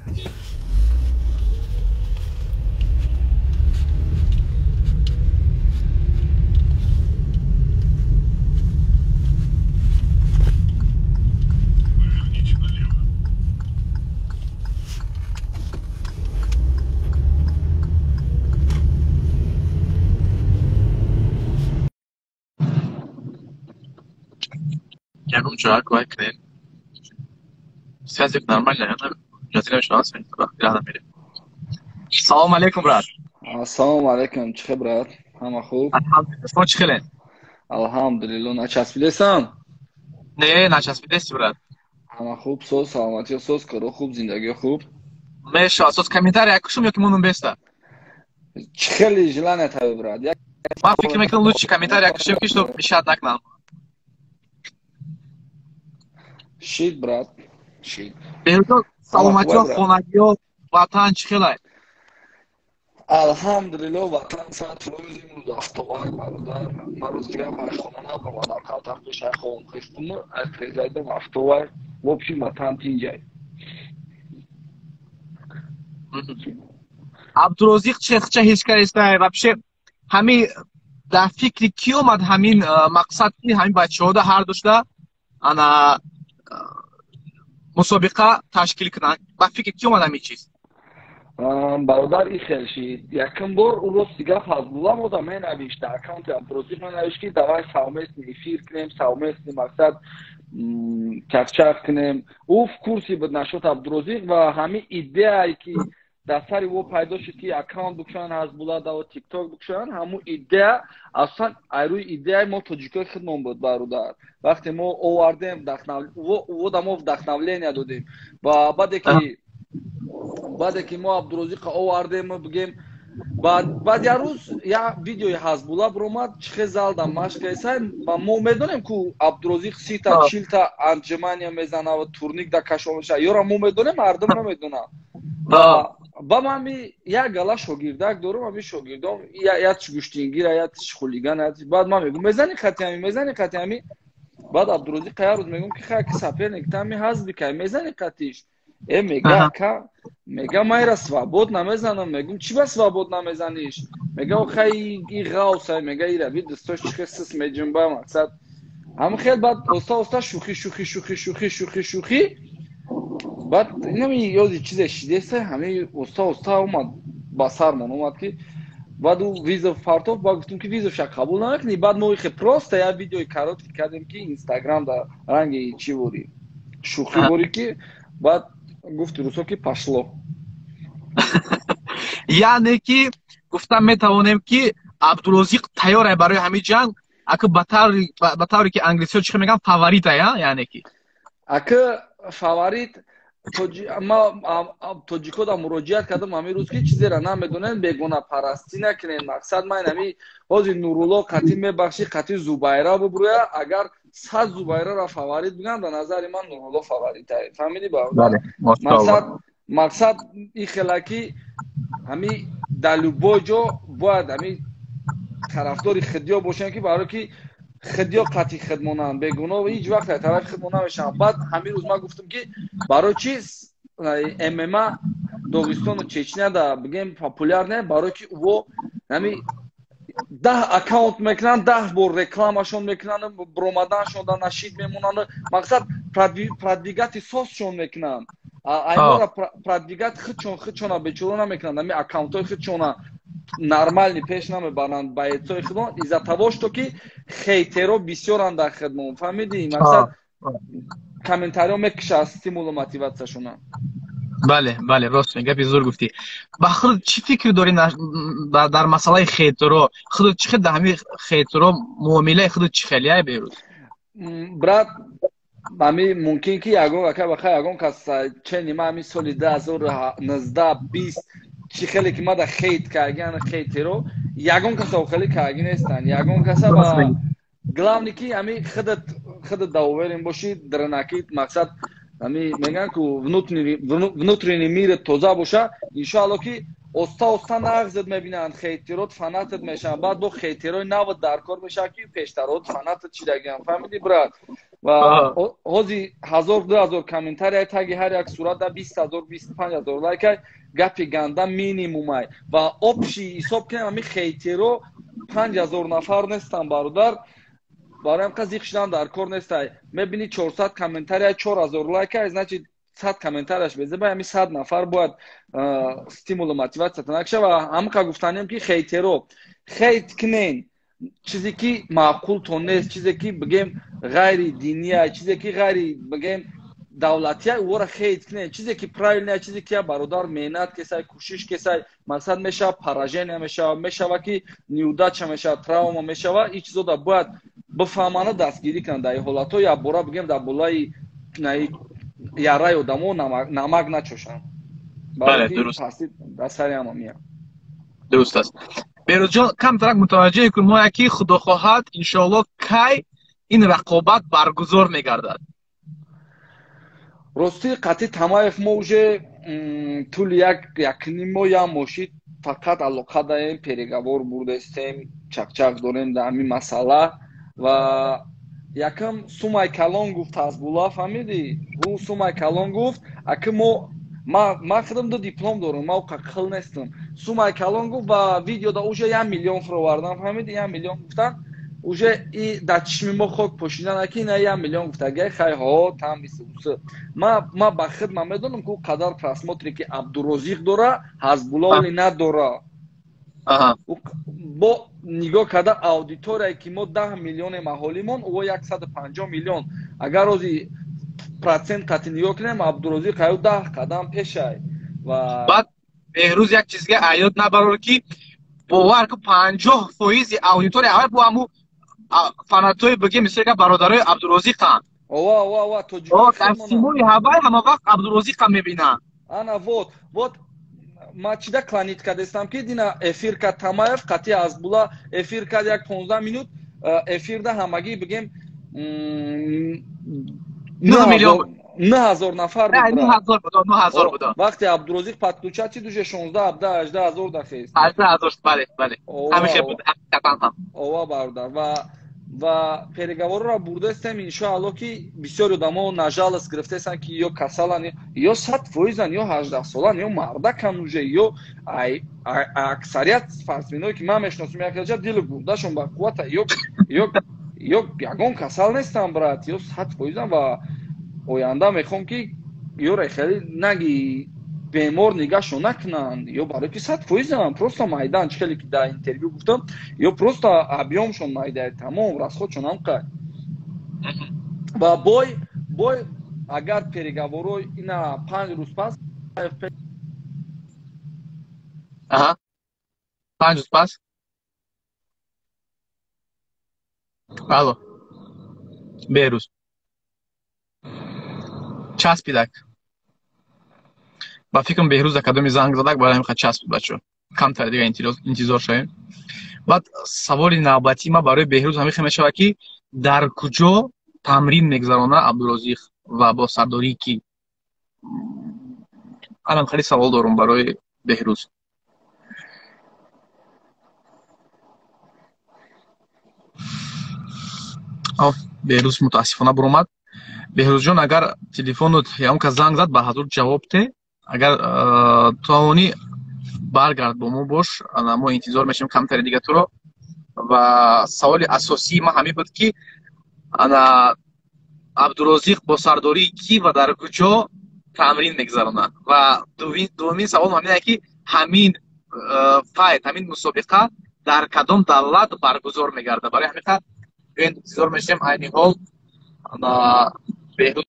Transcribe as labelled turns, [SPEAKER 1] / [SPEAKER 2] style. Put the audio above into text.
[SPEAKER 1] Я чувак, лайкни. Связь нормальная, она جزيرة مش ناقص راه میره. السلام عليكم брат.
[SPEAKER 2] السلام علیکم، چه خبرات؟ همه خوب؟
[SPEAKER 1] الحمدلله. شما چخیرین؟
[SPEAKER 2] الحمدلله. نچسبیدیسم؟
[SPEAKER 1] نه نچسبیدیستی брат.
[SPEAKER 2] همه خوب، سوز سلامتی، سوز کارو خوب، زندگی خوب.
[SPEAKER 1] میشه اساس комментарий якушум yoki мунун беста.
[SPEAKER 2] خیلی جلانه تابع брат.
[SPEAKER 1] من فکر میکنم лучше комментарий якушум ки что мешать накнам.
[SPEAKER 2] شید брат. شید.
[SPEAKER 1] بهروز سلامتی و خانگی و وطن چخیلای؟
[SPEAKER 2] الحمدلله وطن ساعت روز امروز افتوار برادر. من روز دیگه خونه نبودم. خاطر پیش خون خستم. افریزایدم افتوار. و پیش وطن تینجای.
[SPEAKER 1] عبدالرزاق چه هیچ کاری вообще همین در فکر کی اومد همین مقصد کی همین بچه‌ها ده هر دوشته انا مسابقه تشکیل کنن با فکر کی اومد همین چیز
[SPEAKER 2] برادر این خیلی شید یکم بار اون روز دیگه فضلالله بودم من نوشته اکانت عبدالرزاق من نوشت که دوای سومست افیر کنیم سومست مقصد کفچاق کنیم او کورسی بود نشد عبدالرزاق و همین ایده که در سری او پیدا شد که اکانت بکشن از بولاد و تیک تاک بکشن همون ایده اصلا روی ایده ما تاجیکای خودمون بود برادر وقتی ما آوردیم او دمو вдохновление دادیم و بعد که ما عبدالرزاق آوردیم بگیم بعد یه روز یه ویدیوی حزب‌الله برآمد چه زال دم مشق کردن و ما میدونیم که عبدالرزاق 30 تا 40 تا انجمن میزنه و تورنیک در کشورش یارو ما میدونیم مردم نمیدونن با من یک گلا شاگردک دارم و شاگردام یا گوشتینگیر یا خلیگان بعد من میگم میزنی خطی بعد عبدالرزاق یه روز میگم که خاک سفر نکتم حزب که میزنی خطیش میگه مایرا свобод نمیزنم میگم چی با свобод نمیزنیش میگه خیلی غوسه میگه ایرا بی دستش خصص میجنبه مقصد هم خیلی بعد استا شوخی بعد اینم یه چیزی شده همه استا اومد با سرمون اومد که بعد او ویزا فارتوف با گفتم که ویزا شک قبول نکنی بعد ما خیلی پروست یا ویدیوی کارات کردیم که اینستاگرام در رنگ چی بوری شوخی بوری که بعد گفت روسو که پاشلو
[SPEAKER 1] یعنی که گفتم میتوانیم که عبدالرزاق تیاره برای همین جنگ اگه بطوری که انگلیسی ها چی میگن فاوریت یعنی که
[SPEAKER 2] اگه فاوریت ما توجیکو دا مراجعت کردم همین روز که چیزی را نمیدونن بگونه پرستی نکنین مقصد من همین حاضر نورالله قطعی میبخشی قطعی زوبایره ببرویه اگر 100 زوبایره را فاوریت بگن به نظر من نورالله فاوریت هست فهمیدی
[SPEAKER 1] بله
[SPEAKER 2] مقصد این خلاکی همین دلوبای جا باید همین طرفداری خدیا باشن که برای که خدیا قطعی خدمانن بگونه و هیچ وقت طرف خدمانن بشن بعد همین روز من گفتم که برای چیز MMA داغستان و چچنیا دا بگیم پاپولار نه برای که او همین 10 اکاونت میکنن 10 بار رکلامشون میکنن برآمدنشون دا نشید میمونن مقصد پردیگاتی سازشون میکنن اینا را پردیگات خودشون بچلو نمیکنن همین اکاونت های خودشون нормальный пеш намебаранд ба эътои хидмат из-за того что ки хейтеро бисёранд дар хидмат фаҳмидӣ мақсад комментариҳо мекушад стимулу мотиватсияшона
[SPEAKER 1] бале рост гапи зур гуфтӣ ба худ чӣ фикр дорӣ дар масъалаи хейтеро худ чӣ хел дар ҳамин хейтеро муомилаи худ чӣ хелия беҳрӯз
[SPEAKER 2] брат ҳамин мумкин ки ягон кас чени ма ҳамин соли 2019-20 چی خیلی که ما در خیت کردن خیتیرو یگان کسا خیلی کردن نیستن یگان کسا با گلاونی که همی خودت داوریم باشید درناکیت مقصد همی میگن که внутренний мир توزه باشه انشاءالله که استا نغزت میبینن خیتیروت فناتت میشن بعد با خیتیروی نو در کار میشه که پیشترات فناتت چی دگیم فهمیدی برات ва ҳози 1000-2000 комментария таги ҳар як сурат да 20000-25000 лайкай гапи ганда минимумай ва обши ҳисоб кунем ҳами хейтеро 5000 нафар нестан бародар бароям ка зиқшидан дар кор нестай мебини 400 комментария 4000 лайкай значит 100 комментарияш безеба ҳами 100 нафар бояд стимулу мотивация танакша ва ҳамқа гуфтанем ки хейтеро хейт кунен чизе ки маъқултон нест чизе ки бигем ғайри диния чизе ки ғайри бигем давлатия ора хейт кунен чизе ки правильная чизе ки бародар меҳнат кесай кӯшиш кесай мақсад мешава поражение мешава ки неудача мешава травма мешава ин чизода бояд бифаҳмана дастгирӣ кунанд дар ҳолатҳо як бора бигем дар болаи яраи одамо намак начошанд
[SPEAKER 1] бале дуруст
[SPEAKER 2] дасари ҳама мия
[SPEAKER 1] дуруст аст берӯзҷон камтарак мутаваҷҷеҳ кун мо яки худо хоҳад иншоаллоҳ кай ин рақобат баргузор мегардад
[SPEAKER 2] рости қатъи тамаев мо уже тӯли якнима мошид фақат алоқа даем переговор бурдастем чақчақ дорем дар ҳамин масъала ва якам сумай калон гуфт ҳазбулла фаҳмидӣ ӯ сумай калон гуфт аки ман худам ду диплом дорам ман қақил нестам сумай калон гуфт ва видеода уже 1 миллион фировардан фаҳмидӣ 1 миллион гуфтан уже и дар чишми мо хок пошидан аки ина 1 миллион гуфтагай хай ҳо там бисуса ма ба худ ман медонам ки ӯ қадар просмотре ки абдурозиқ дора ҳазбулла оли надора бо нигоҳ карда аудиторияе ки мо 10 миллионе аҳолимон ӯ 150 миллион агар рози процент қатъи нигоҳ кунем абдурозиқ аю 10 қадам пешай ва
[SPEAKER 1] баъд беҳрӯз як чизга аёд набарор ки бовар ки 50% аудитория аввал бо ҳаму фанатҳои бигем мисли ки бародарои абдурозиқанд
[SPEAKER 2] ова
[SPEAKER 1] таъсимои ҳавай ҳама вақт абдурозиқа мебинанд
[SPEAKER 2] ана вот ма чида кланит кардестам ки дина эфир кард тамаев қатъи ҳазбулла эфир кард як 15 минут эфирда ҳамагӣ бигем
[SPEAKER 1] 9 миллион
[SPEAKER 2] 9000 нафар
[SPEAKER 1] 9000 буд
[SPEAKER 2] вақте абдурозиқ подключати душе 16-18 дафест
[SPEAKER 1] 18 бале ҳамиша буд ҳақиқатан
[SPEAKER 2] ова бародар ва переговорро бурдастем иншоалло ки бисёри одамо нажалас гирифтестанд ки ё касалан ё 100% ё 18 солан ё мардакан уже ё аксарият спортсменое ки ман мешиносам якҷа дили гурдашон ба қуввата ё ягон касал нестанд брат ё 100% ва оянда мехоҳам ки ёре хеле наги бемор нигаҳшон накунанд ё барои ки 100% просто майдан чихеле ки дар интервю гуфтам ё просто объёмшон майдаи тамом расходшон ҳамқай ва бой агар переговорҳо ина 5 рӯз пас
[SPEAKER 1] 5 рӯз пас алло берӯз часпидак ба фикрам беҳрӯз академи занг задак барои ҳамин қадр часпид бачо камтар дига интизор шавем баъд саволи навбатӣ ма барои беҳрӯз ҳамин мешавад ки дар куҷо тамрин мегзарона абдурозиқ ва бо сардорӣ ки алан хеле савол дорам барои беҳрӯз беҳрӯз мутаассифона буромад беҳрӯзҷон агар телефонут ягон занг зад ба ҳазур ҷавоб те агар тавонӣ баргард бо мо бош мо интизор мешавем камтари дига туро ва саволи асосии ман ҳамин буд ки абдурозиқ бо сардории кӣ ва дар куҷо тамрин мегзаронад ва дуввумин савол ҳамине ки ҳамин файт ҳамин мусобиқа дар кадом давлат баргузор мегардад барои ҳамин интизор мешавем айни ҳол беҳрӯз